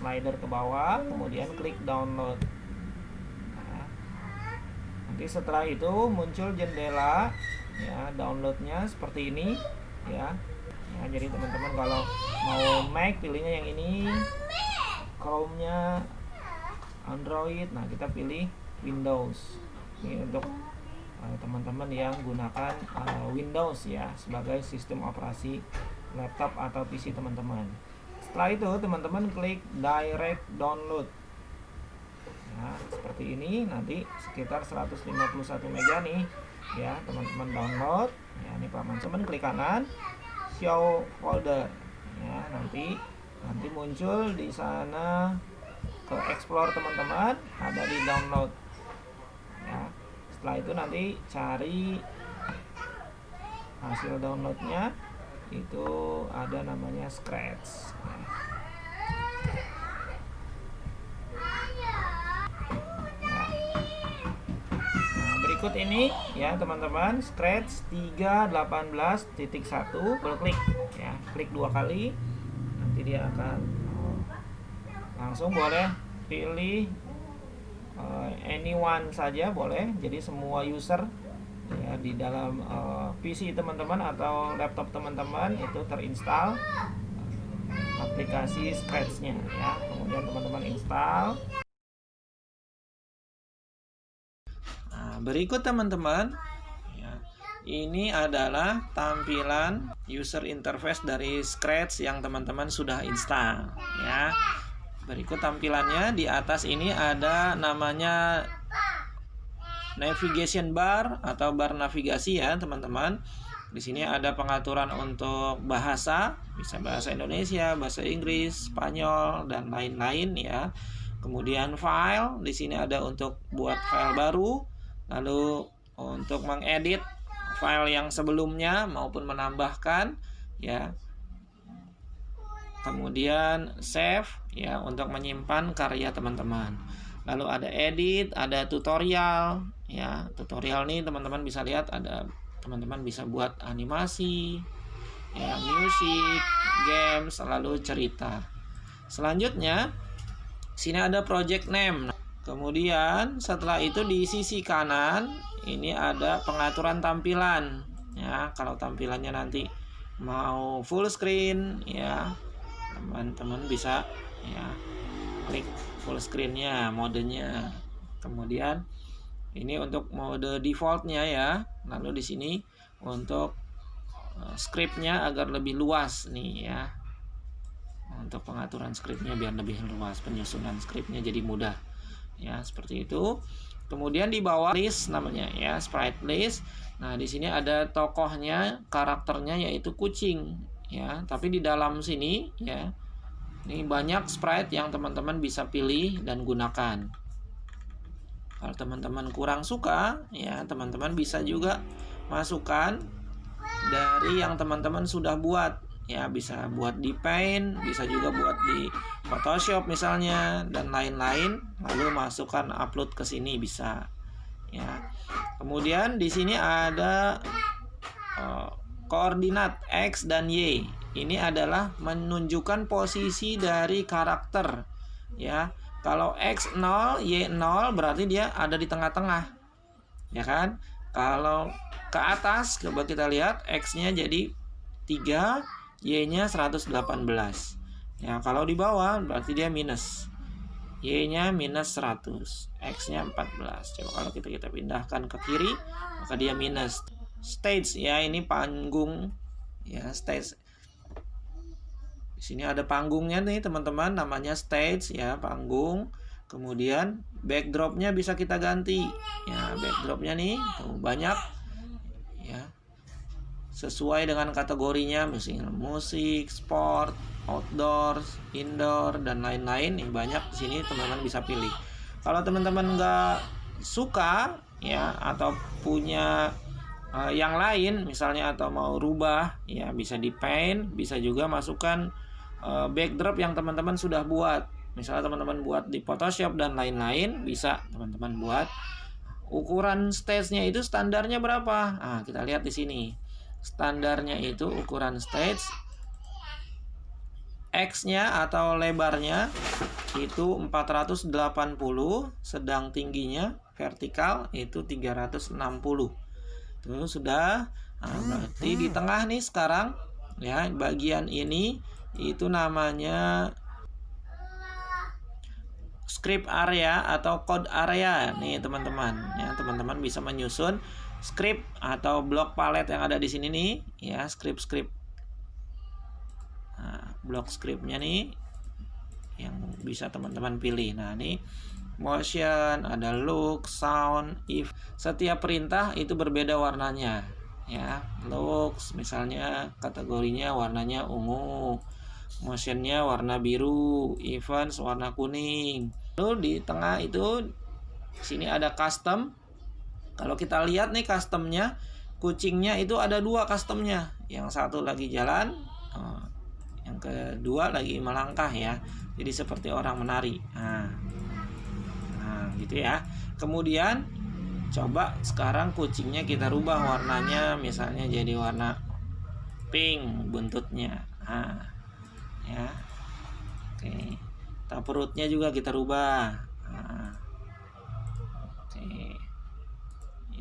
slider ke bawah, kemudian klik download. Nah, nanti setelah itu muncul jendela ya downloadnya seperti ini ya. Nah, jadi teman-teman kalau mau Mac pilihnya yang ini, Chrome-nya Android, nah kita pilih Windows. Ini untuk teman-teman yang gunakan Windows ya sebagai sistem operasi laptop atau PC teman-teman. Setelah itu teman-teman klik direct download. Nah, seperti ini nanti sekitar 151 mega nih ya teman-teman download. Ya, ini Pak teman klik kanan show folder. Ya, nanti muncul di sana ke explore teman-teman, ada di download. Ya, setelah itu nanti cari hasil downloadnya, itu ada namanya Scratch. Berikut ini ya teman-teman, Scratch 3.18.1, klik ya, klik 2 kali, nanti dia akan langsung boleh pilih anyone saja boleh, jadi semua user ya di dalam PC teman-teman atau laptop teman-teman itu terinstall aplikasi Scratch-nya ya, kemudian teman-teman install. Berikut teman-teman ya, ini adalah tampilan user interface dari Scratch yang teman-teman sudah install ya. Berikut tampilannya. Di atas ini ada namanya navigation bar atau bar navigasi ya teman-teman. Di sini ada pengaturan untuk bahasa, bisa bahasa Indonesia, bahasa Inggris, Spanyol dan lain-lain ya. Kemudian file, di sini ada untuk buat file baru, lalu untuk mengedit file yang sebelumnya maupun menambahkan ya. Kemudian save ya untuk menyimpan karya teman-teman. Lalu ada edit, ada tutorial ya. Tutorial nih teman-teman bisa lihat, ada teman-teman bisa buat animasi ya, music, games, lalu cerita. Selanjutnya sini ada project name. Kemudian setelah itu di sisi kanan ini ada pengaturan tampilan ya. Kalau tampilannya nanti mau full screen ya, teman-teman bisa ya klik full screen-nya, modenya. Kemudian ini untuk mode default-nya ya. Lalu di sini untuk script-nya agar lebih luas nih ya. Untuk pengaturan script-nya biar lebih luas, penyusunan script-nya jadi mudah. Ya, seperti itu. Kemudian di bawah list namanya ya, sprite list. Nah, di sini ada tokohnya, karakternya yaitu kucing ya. Tapi di dalam sini ya, ini banyak sprite yang teman-teman bisa pilih dan gunakan. Kalau teman-teman kurang suka ya, teman-teman bisa juga masukkan dari yang teman-teman sudah buat ya, bisa buat di Paint, bisa juga buat di Photoshop misalnya dan lain-lain, lalu masukkan upload ke sini bisa ya. Kemudian di sini ada koordinat X dan Y. Ini adalah menunjukkan posisi dari karakter ya. Kalau X 0, Y 0 berarti dia ada di tengah-tengah ya kan. Kalau ke atas coba kita lihat, X-nya jadi 3, Y-nya 118 ya. Kalau di bawah berarti dia minus, Y-nya minus 100, X-nya 14. Coba kalau kita pindahkan ke kiri, maka dia minus. Stage ya, ini panggung ya, stage. Di sini ada panggungnya nih teman-teman, namanya stage ya, panggung. Kemudian backdropnya bisa kita ganti ya, backdropnya nih tuh banyak ya, sesuai dengan kategorinya, misalnya musik, sport, outdoor, indoor dan lain-lain. Ini banyak di sini teman-teman bisa pilih. Kalau teman-teman nggak suka ya, atau punya yang lain misalnya, atau mau rubah ya, bisa di Paint, bisa juga masukkan backdrop yang teman-teman sudah buat. Misalnya teman-teman buat di Photoshop dan lain-lain, bisa teman-teman buat. Ukuran stage-nya itu standarnya berapa? Nah, kita lihat di sini. Standarnya itu ukuran stage X-nya atau lebarnya itu 480, sedang tingginya vertikal itu 360. Itu sudah. Nah, berarti di tengah nih sekarang ya, bagian ini itu namanya script area atau code area nih teman-teman ya. Teman-teman bisa menyusun script atau blok palet yang ada di sini nih ya, script. Nah, blok scriptnya nih yang bisa teman-teman pilih. Nah, ini motion, ada look, sound, if. Setiap perintah itu berbeda warnanya ya. Looks misalnya kategorinya warnanya ungu, motionnya warna biru, events warna kuning. Lalu di tengah itu sini ada custom. Kalau kita lihat nih customnya, kucingnya itu ada 2 customnya. Yang satu lagi jalan, yang kedua lagi melangkah ya. Jadi seperti orang menari. Nah gitu ya. Kemudian coba sekarang kucingnya kita rubah warnanya, misalnya jadi warna pink buntutnya. Nah, ya. Oke. Perutnya juga kita rubah. Nah, oke.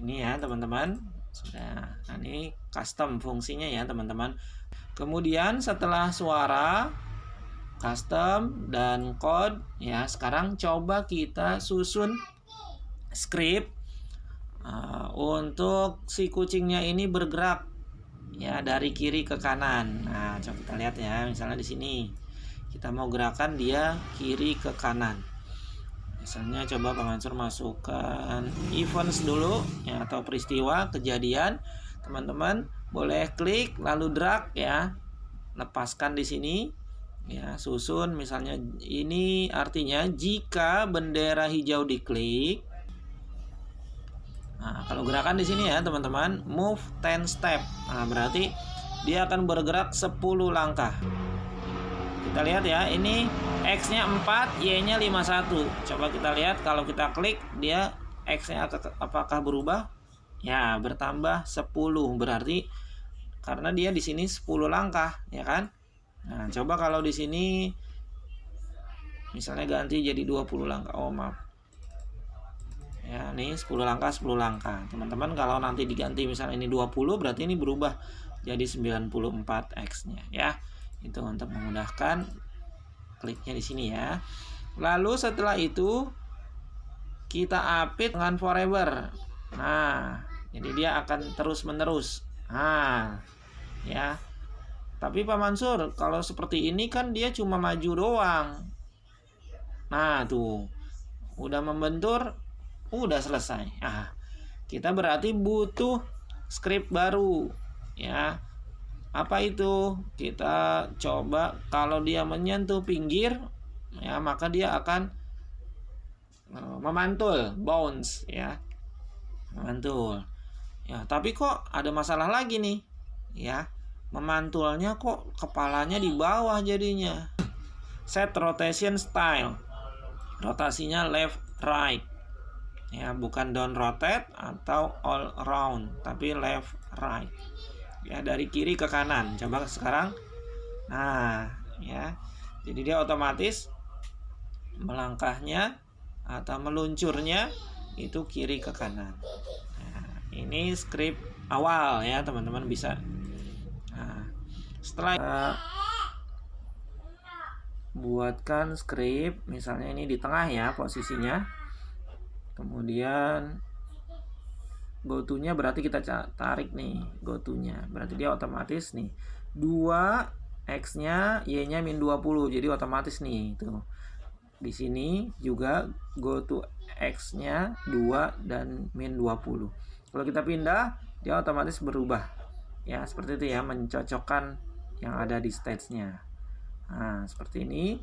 Ini ya teman-teman. Sudah. Nah, ini custom fungsinya ya teman-teman. Kemudian setelah suara, custom dan code ya, sekarang coba kita susun script untuk si kucingnya ini bergerak ya dari kiri ke kanan. Nah, coba kita lihat ya, misalnya di sini kita mau gerakan dia kiri ke kanan. Misalnya coba Pak Mansur masukkan events dulu ya, atau peristiwa kejadian. Teman-teman boleh klik lalu drag ya, lepaskan di sini ya, susun misalnya ini artinya jika bendera hijau diklik. Nah, kalau gerakan di sini ya teman-teman, move 10 step. Nah, berarti dia akan bergerak 10 langkah. Kita lihat ya, ini X-nya 4, Y-nya 51. Coba kita lihat kalau kita klik dia X-nya apakah berubah? Ya, bertambah 10. Berarti karena dia di sini 10 langkah, ya kan? Nah, coba kalau di sini misalnya ganti jadi 20 langkah. Oh, maaf. Ya, ini 10 langkah, 10 langkah. Teman-teman kalau nanti diganti misalnya ini 20, berarti ini berubah jadi 94 X-nya ya. Itu untuk memudahkan kliknya di sini ya. Lalu setelah itu kita update dengan forever. Nah, jadi dia akan terus-menerus. Nah, ya. Tapi Pak Mansur, kalau seperti ini kan dia cuma maju doang. Nah, tuh. Udah membentur, udah selesai. Nah, kita berarti butuh script baru, ya. Apa itu? Kita coba kalau dia menyentuh pinggir, ya, maka dia akan memantul, bounce, ya. Memantul. Ya, tapi kok ada masalah lagi nih, ya. Memantulnya kok kepalanya di bawah jadinya. Set rotation style. Rotasinya left right. Ya, bukan down rotate atau all around, tapi left right. Ya, dari kiri ke kanan. Coba sekarang. Nah, ya. Jadi dia otomatis melangkahnya atau meluncurnya itu kiri ke kanan. Nah, ini script awal ya, teman-teman bisa. Nah, setelah buatkan script, misalnya ini di tengah ya posisinya. Kemudian go to-nya berarti kita tarik nih go to-nya. Berarti dia otomatis nih 2 X-nya, Y-nya min 20. Jadi otomatis nih itu. Di sini juga go to X-nya 2 dan min 20. Kalau kita pindah, dia otomatis berubah. Ya, seperti itu ya, mencocokkan yang ada di stage-nya. Nah, seperti ini.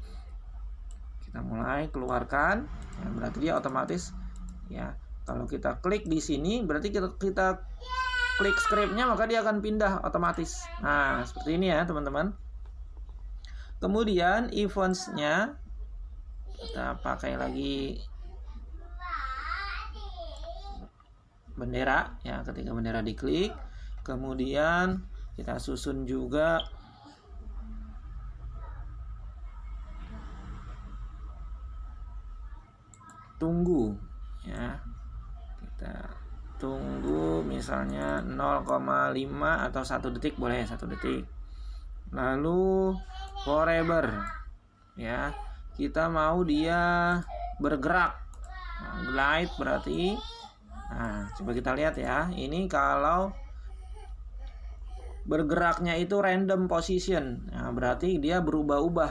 Kita mulai keluarkan. Ya, berarti dia otomatis ya. Kalau kita klik di sini, berarti kita klik script-nya, maka dia akan pindah otomatis. Nah, seperti ini ya, teman-teman. Kemudian events-nya kita pakai lagi bendera ya, ketika bendera diklik. Kemudian kita susun juga tunggu ya. Kita tunggu misalnya 0,5 atau 1 detik, boleh 1 detik. Lalu forever ya, kita mau dia bergerak. Nah, glide berarti, nah coba kita lihat ya, ini kalau bergeraknya itu random position, nah, berarti dia berubah-ubah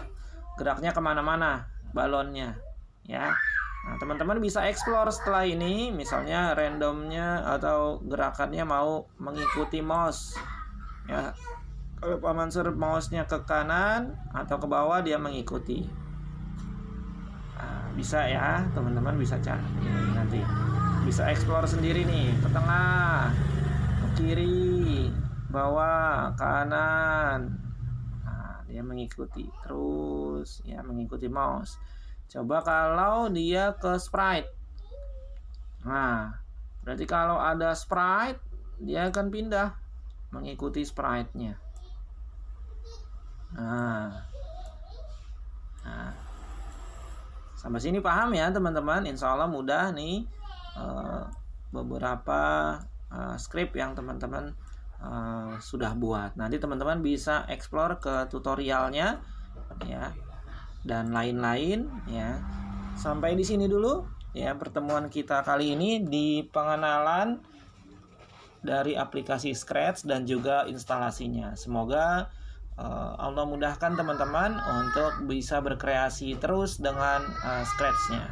geraknya kemana-mana balonnya ya. Nah, teman-teman bisa explore setelah ini, misalnya randomnya atau gerakannya mau mengikuti mouse ya. Kalau Pak Mansur mouse-nya ke kanan atau ke bawah, dia mengikuti. Nah, bisa ya, teman-teman bisa cari nanti. Bisa explore sendiri nih, ke tengah, ke kiri, bawah, kanan. Nah, dia mengikuti terus ya, mengikuti mouse. Coba kalau dia ke sprite. Nah, berarti kalau ada sprite, dia akan pindah mengikuti sprite-nya. Nah, sampai sini paham ya teman-teman? Insya Allah mudah nih beberapa script yang teman-teman sudah buat. Nanti teman-teman bisa explore ke tutorialnya ya, dan lain-lain ya. Sampai di sini dulu ya pertemuan kita kali ini di pengenalan dari aplikasi Scratch dan juga instalasinya. Semoga Allah mudahkan teman-teman untuk bisa berkreasi terus dengan Scratch-nya.